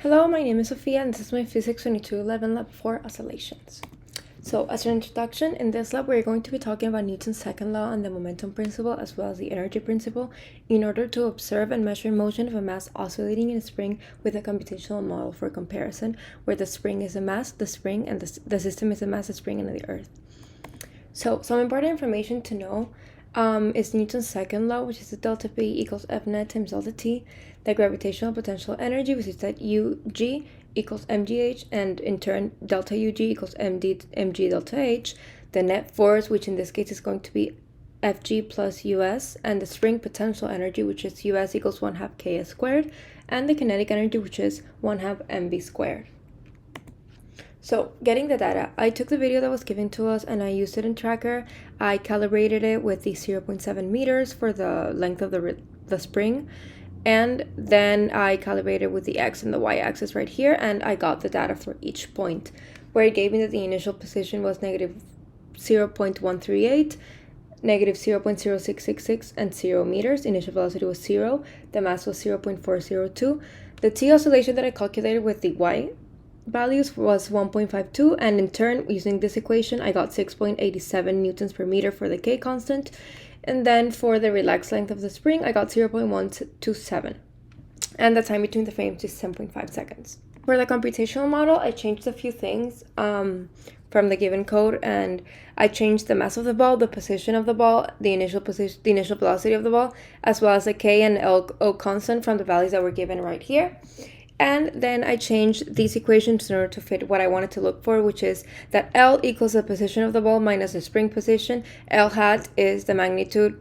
Hello, my name is Sophia and this is my Physics 2211 Lab 4 oscillations. So as an introduction, in this lab we're going to be talking about Newton's second law and the momentum principle as well as the energy principle in order to observe and measure motion of a mass oscillating in a spring with a computational model for comparison where the spring is a mass, the spring, and the system is a mass, the spring, and the earth. So some important information to know is Newton's second law, which is that delta P equals F net times delta T, the gravitational potential energy, which is that UG equals mgh, and in turn delta UG equals mg delta h, the net force, which in this case is going to be Fg plus US, and the spring potential energy, which is US equals 1/2 Ks squared, and the kinetic energy, which is 1/2 mv squared. So getting the data, I took the video that was given to us and I used it in Tracker. I calibrated it with the 0.7 meters for the length of the spring. And then I calibrated with the X and the Y axis right here. And I got the data for each point, where it gave me that the initial position was negative 0.138, negative 0.0666, and 0 meters. Initial velocity was 0. The mass was 0.402. The T oscillation that I calculated with the Y values was 1.52, and in turn, using this equation, I got 6.87 newtons per meter for the K constant, and then for the relaxed length of the spring, I got 0.127, and the time between the frames is 10.5 seconds. For the computational model, I changed a few things from the given code, and I changed the mass of the ball, the position of the ball, the initial velocity of the ball, as well as the K and O constant from the values that were given right here. And then I changed these equations in order to fit what I wanted to look for, which is that L equals the position of the ball minus the spring position. L hat is the magnitude,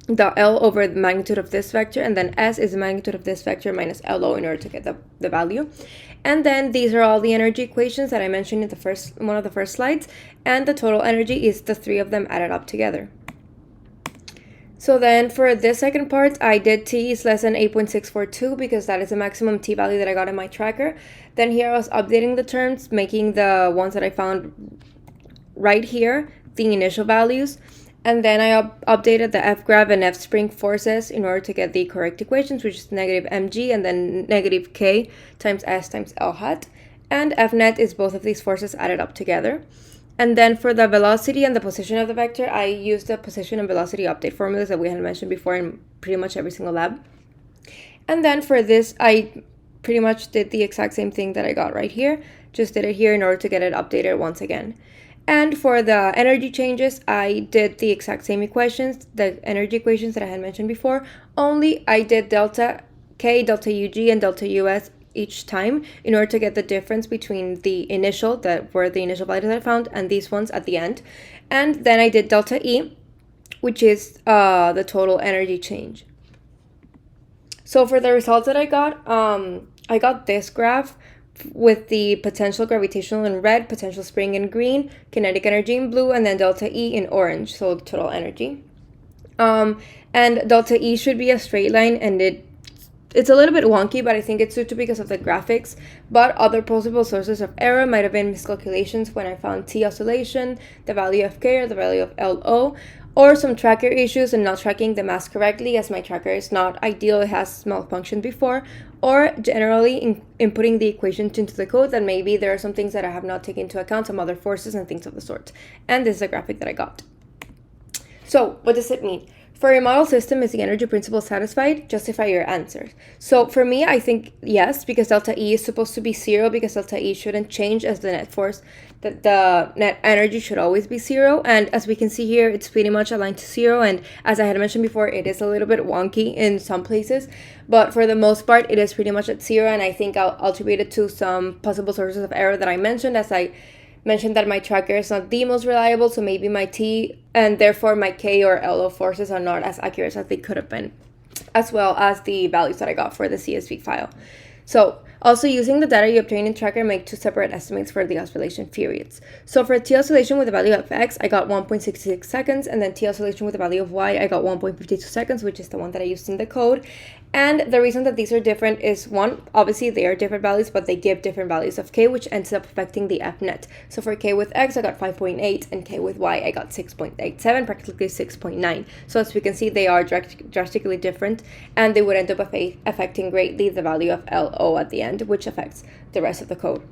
the L over the magnitude of this vector, and then S is the magnitude of this vector minus LO in order to get the value. And then these are all the energy equations that I mentioned in one of the first slides, and the total energy is the three of them added up together. So then for this second part, I did T is less than 8.642 because that is the maximum T value that I got in my tracker. Then here I was updating the terms, making the ones that I found right here, the initial values. And then I updated the F grav and F spring forces in order to get the correct equations, which is negative mg and then negative K times S times L hat. And F net is both of these forces added up together. And then for the velocity and the position of the vector, I used the position and velocity update formulas that we had mentioned before in pretty much every single lab. And then for this, I pretty much did the exact same thing that I got right here. Just did it here in order to get it updated once again. And for the energy changes, I did the exact same equations, the energy equations that I had mentioned before, only I did delta K, delta UG, and delta US each time in order to get the difference between the initial, that were the initial values that I found, and these ones at the end. And then I did delta E, which is the total energy change. So for the results that I got this graph with the potential gravitational in red, potential spring in green, kinetic energy in blue, and then delta E in orange, so the total energy. And delta E should be a straight line, and it's a little bit wonky, but I think it's due to because of the graphics. But other possible sources of error might have been miscalculations when I found T oscillation, the value of K or the value of LO, or some tracker issues and not tracking the mass correctly, as my tracker is not ideal, it has malfunctioned before, or generally inputting the equations into the code that maybe there are some things that I have not taken into account, some other forces and things of the sort. And this is a graphic that I got. So what does it mean? For your model system, is the energy principle satisfied? Justify your answers. So for me, I think yes, because delta E is supposed to be 0, because delta E shouldn't change as the net force, that the net energy should always be 0. And as we can see here, it's pretty much aligned to 0. And as I had mentioned before, it is a little bit wonky in some places, but for the most part, it is pretty much at 0. And I think I'll attribute it to some possible sources of error that I mentioned, as I mentioned that my tracker is not the most reliable, so maybe my T and therefore my K or LO forces are not as accurate as they could have been, as well as the values that I got for the CSV file. So also using the data you obtain in tracker, make two separate estimates for the oscillation periods. So for T oscillation with the value of X, I got 1.66 seconds, and then T oscillation with the value of Y, I got 1.52 seconds, which is the one that I used in the code. And the reason that these are different is, one, obviously they are different values, but they give different values of k, which ends up affecting the F net. So for k with x, I got 5.8, and k with y, I got 6.87, practically 6.9. So as we can see, they are drastically different, and they would end up affecting greatly the value of LO at the end, which affects the rest of the code.